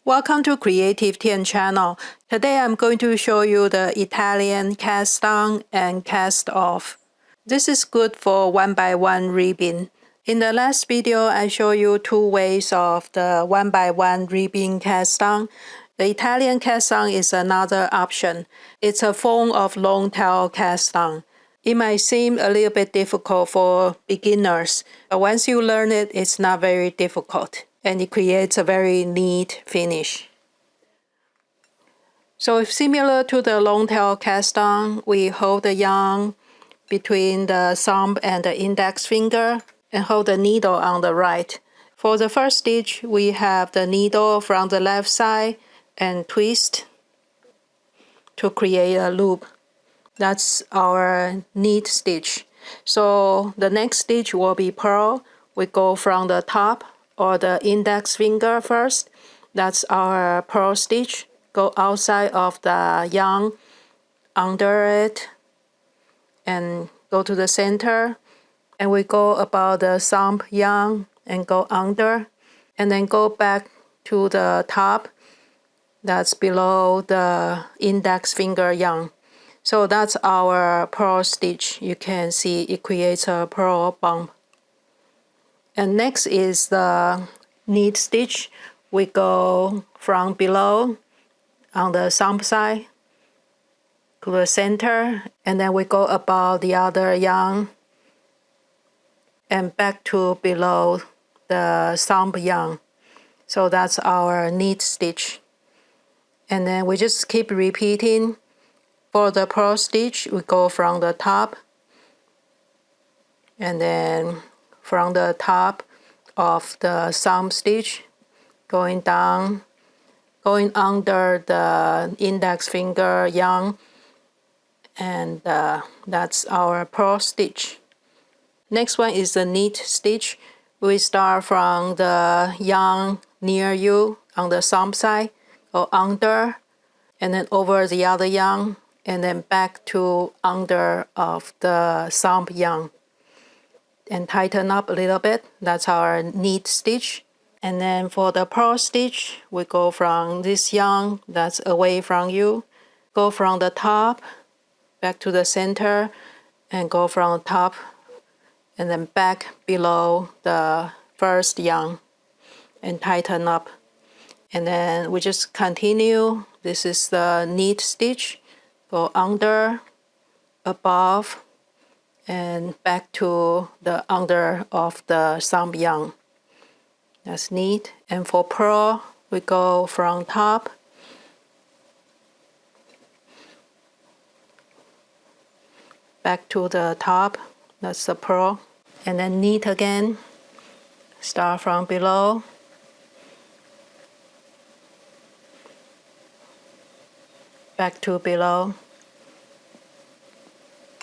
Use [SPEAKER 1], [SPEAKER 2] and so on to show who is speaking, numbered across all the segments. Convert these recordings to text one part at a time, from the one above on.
[SPEAKER 1] Welcome to Creative Tian channel. Today I'm going to show you the Italian cast on and cast off. This is good for 1x1 ribbing. In the last video I showed you two ways of the 1x1 ribbing cast on. The Italian cast on is another option. It's a form of long tail cast on. It might seem a little bit difficult for beginners, but once you learn it, it's not very difficult. And it creates a very neat finish. So similar to the long tail cast on, we hold the yarn between the thumb and the index finger and hold the needle on the right. For the first stitch, we have the needle from the left side and twist to create a loop. That's our knit stitch. So the next stitch will be purl. We go from the top or the index finger first. That's our purl stitch. Go outside of the yarn, under it, and go to the center. And we go about the thumb yarn and go under, and then go back to the top. That's below the index finger yarn. So that's our purl stitch. You can see it creates a purl bump. And next is the knit stitch. We go from below on the thumb side to the center, and then we go about the other yarn and back to below the thumb yarn. So that's our knit stitch. And then we just keep repeating. For the purl stitch, we go from the top, and then from the top of the thumb stitch, going down, going under the index finger yarn, and that's our purl stitch. Next one is the knit stitch. We start from the yarn near you on the thumb side, go under, and then over the other yarn, and then back to under of the thumb yarn. And tighten up a little bit. That's our knit stitch. And then for the purl stitch, we go from this yarn that's away from you, go from the top back to the center, and go from the top and then back below the first yarn and tighten up. And then we just continue. This is the knit stitch. Go under, above, and back to the under of the thumb yarn. That's knit. And for purl, we go from top, back to the top. That's the purl. And then knit again. Start from below, back to below.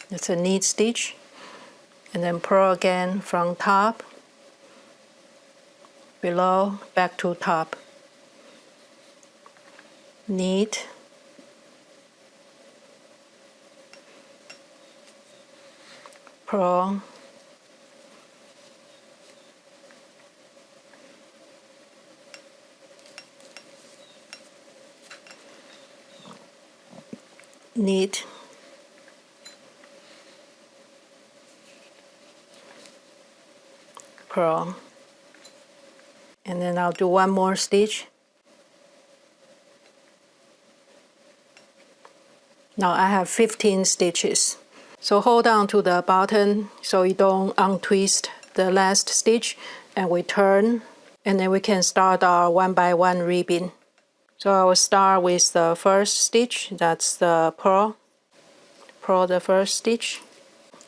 [SPEAKER 1] It's a knit stitch. And then purl again from top, below, back to top. Knit, purl, knit, purl. And then I'll do one more stitch. Now I have 15 stitches. So hold on to the bottom so you don't untwist the last stitch, and we turn, and then we can start our 1x1 ribbing. So I will start with the first stitch. That's the purl. Purl the first stitch,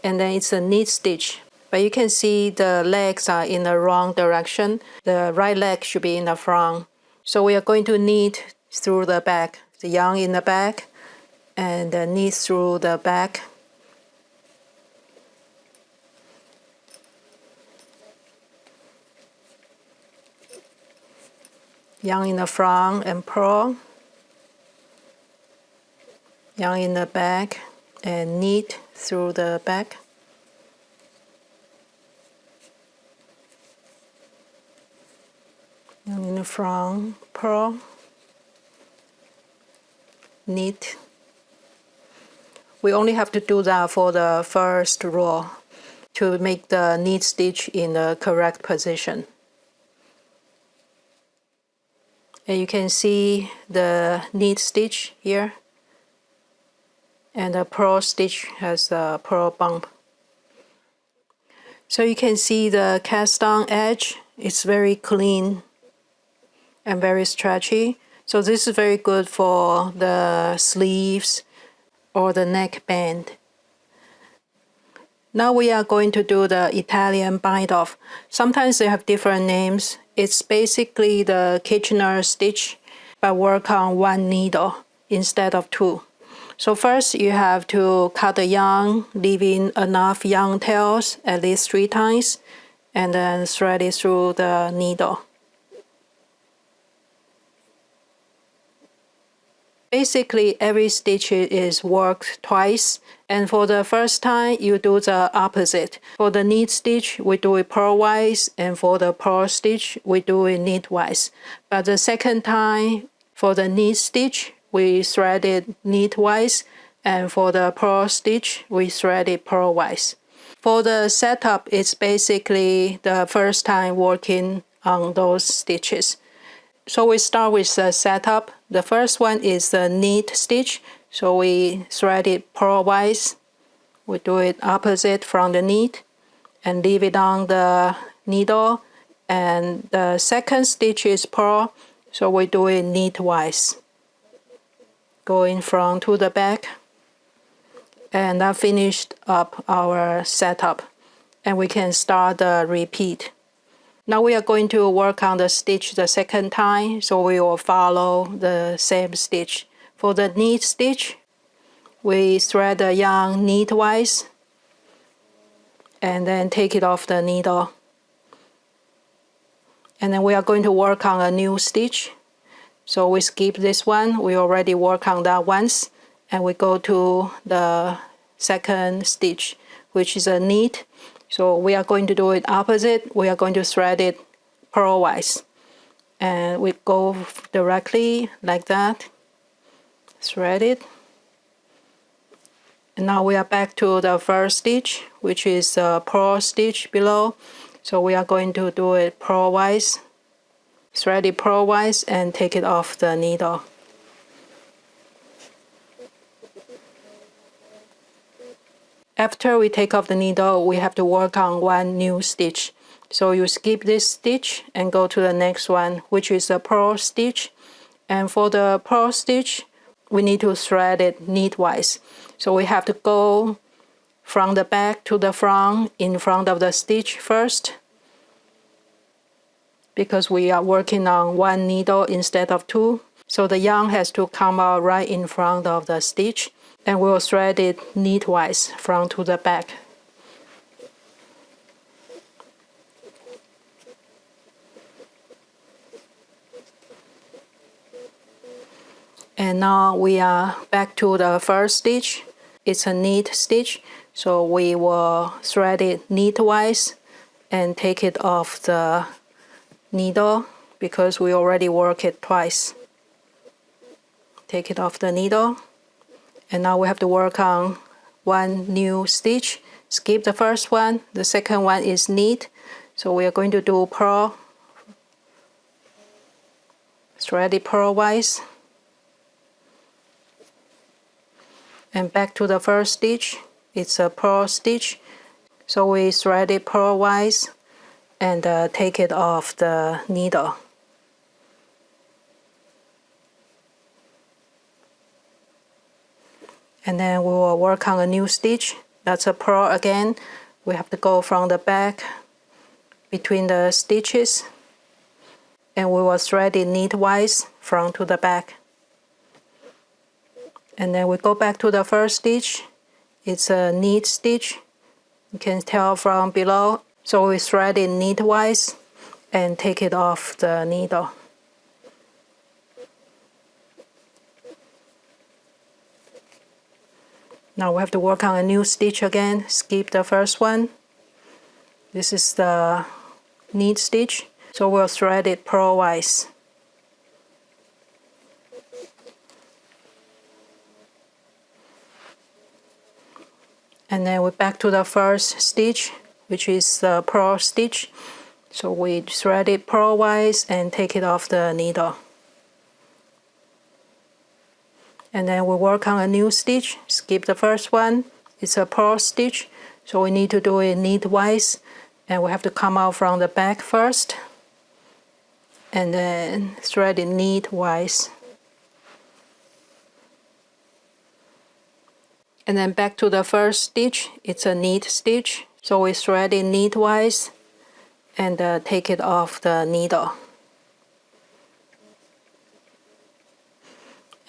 [SPEAKER 1] and then it's a knit stitch. But you can see the legs are in the wrong direction. The right leg should be in the front. So we are going to knit through the back, the yarn in the back, and knit through the back. Yarn in the front and purl. Yarn in the back and knit through the back. And in the front, purl, knit. We only have to do that for the first row to make the knit stitch in the correct position. And you can see the knit stitch here, and the purl stitch has a purl bump. So you can see the cast on edge, it's very clean and very stretchy. So this is very good for the sleeves or the neckband. Now we are going to do the Italian bind off. Sometimes they have different names. It's basically the Kitchener stitch, but work on one needle instead of two. So first you have to cut the yarn, leaving enough yarn tails at least 3 times, and then thread it through the needle. Basically, every stitch is worked twice, and for the first time, you do the opposite. For the knit stitch, we do it purlwise, and for the purl stitch, we do it knitwise. But the second time, for the knit stitch, we thread it knitwise, and for the purl stitch, we thread it purlwise. For the setup, it's basically the first time working on those stitches. So we start with the setup. The first one is the knit stitch. So we thread it purlwise. We do it opposite from the knit and leave it on the needle. And the second stitch is purl. So we do it knitwise, going front to the back. And that finished up our setup. And we can start the repeat. Now we are going to work on the stitch the second time, so we will follow the same stitch. For the knit stitch, we thread the yarn knitwise and then take it off the needle. And then we are going to work on a new stitch. So we skip this one, we already worked on that once, and we go to the second stitch, which is a knit. So we are going to do it opposite. We are going to thread it purlwise. And we go directly like that. Thread it. And now we are back to the first stitch, which is a purl stitch below. So we are going to do it purlwise. Thread it purlwise and take it off the needle. After we take off the needle, we have to work on one new stitch. So you skip this stitch and go to the next one, which is a purl stitch. And for the purl stitch, we need to thread it knitwise. So we have to go from the back to the front in front of the stitch first, because we are working on one needle instead of two. So the yarn has to come out right in front of the stitch. And we'll thread it knitwise front to the back. And now we are back to the first stitch. It's a knit stitch, so we will thread it knitwise and take it off the needle because we already worked it twice. Take it off the needle. And now we have to work on one new stitch. Skip the first one. The second one is knit. So we are going to do purl. Thread it purlwise. And back to the first stitch. It's a purl stitch. So we thread it purlwise and take it off the needle. And then we will work on a new stitch. That's a purl again. We have to go from the back between the stitches. And we will thread it knitwise front to the back. And then we go back to the first stitch. It's a knit stitch. You can tell from below. So we thread it knitwise and take it off the needle. Now we have to work on a new stitch again. Skip the first one. This is the knit stitch. So we'll thread it purlwise. And then we're back to the first stitch, which is the purl stitch. So we thread it purlwise and take it off the needle. And then we work on a new stitch. Skip the first one. It's a purl stitch, so we need to do it knitwise, and we have to come out from the back first and then thread it knitwise. And then back to the first stitch. It's a knit stitch, so we thread it knitwise and take it off the needle.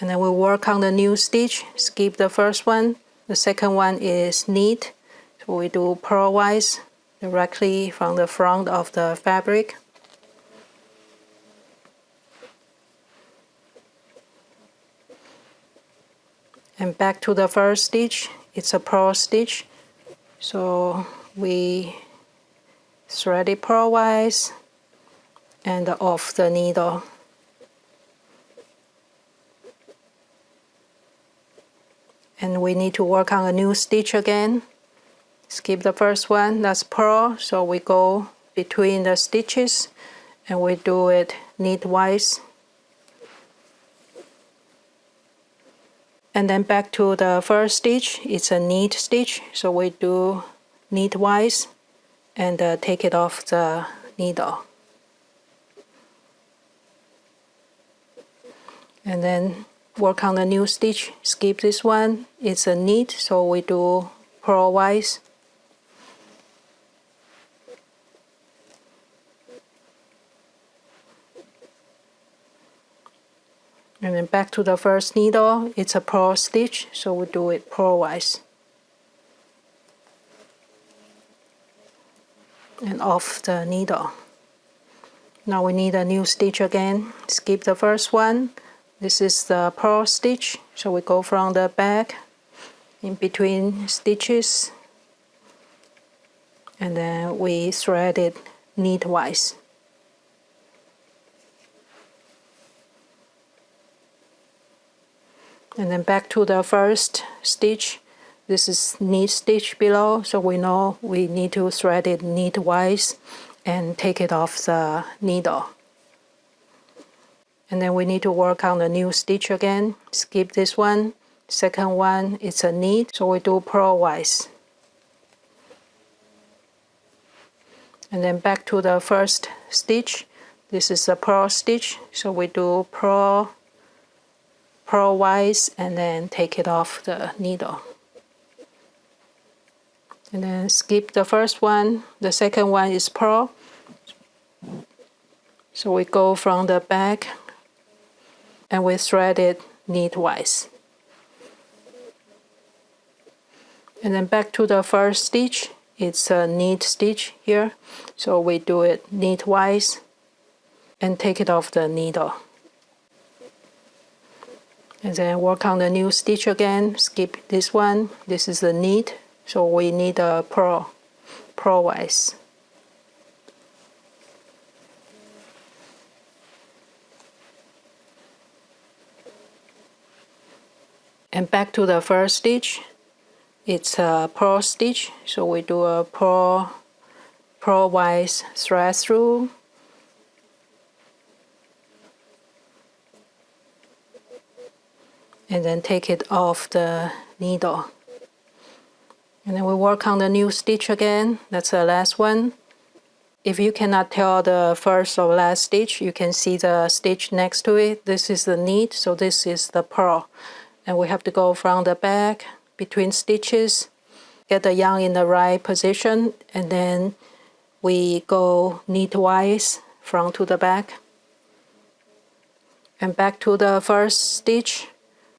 [SPEAKER 1] And then we work on the new stitch. Skip the first one. The second one is knit, so we do purlwise directly from the front of the fabric. And back to the first stitch. It's a purl stitch, so we thread it purlwise and off the needle. And we need to work on a new stitch again. Skip the first one, that's purl, so we go between the stitches and we do it knitwise. And then back to the first stitch, it's a knit stitch, so we do knitwise and take it off the needle. And then work on the new stitch. Skip this one, it's a knit, so we do purlwise. And then back to the first needle, it's a purl stitch, so we do it purlwise. And off the needle. Now we need a new stitch again. Skip the first one. This is the purl stitch, so we go from the back in between stitches and then we thread it knitwise. And then back to the first stitch. This is knit stitch below, so we know we need to thread it knitwise and take it off the needle. And then we need to work on the new stitch again. Skip this one. Second one, it's a knit, so we do purlwise. And then back to the first stitch. This is a purl stitch, so we do purlwise and then take it off the needle. And then skip the first one. The second one is purl, so we go from the back and we thread it knitwise. And then back to the first stitch. It's a knit stitch here, so we do it knitwise and take it off the needle. And then work on the new stitch again. Skip this one. This is the knit, so we need a purlwise. And back to the first stitch. It's a purl stitch, so we do a purlwise thread through. And then take it off the needle. And then we work on the new stitch again. That's the last one. If you cannot tell the first or last stitch, you can see the stitch next to it. This is the knit, so this is the purl. And we have to go from the back between stitches, get the yarn in the right position, and then we go knitwise front to the back. And back to the first stitch.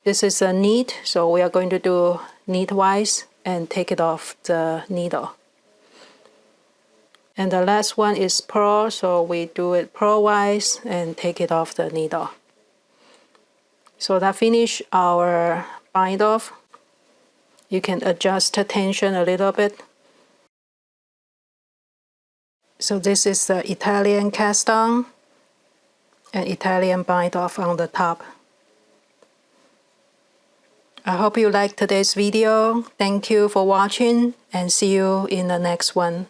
[SPEAKER 1] This is a knit, so we are going to do knitwise and take it off the needle. And the last one is purl, so we do it purlwise and take it off the needle. So that finished our bind off. You can adjust the tension a little bit. So this is the Italian cast on and Italian bind off on the top. I hope you liked today's video. Thank you for watching and see you in the next one.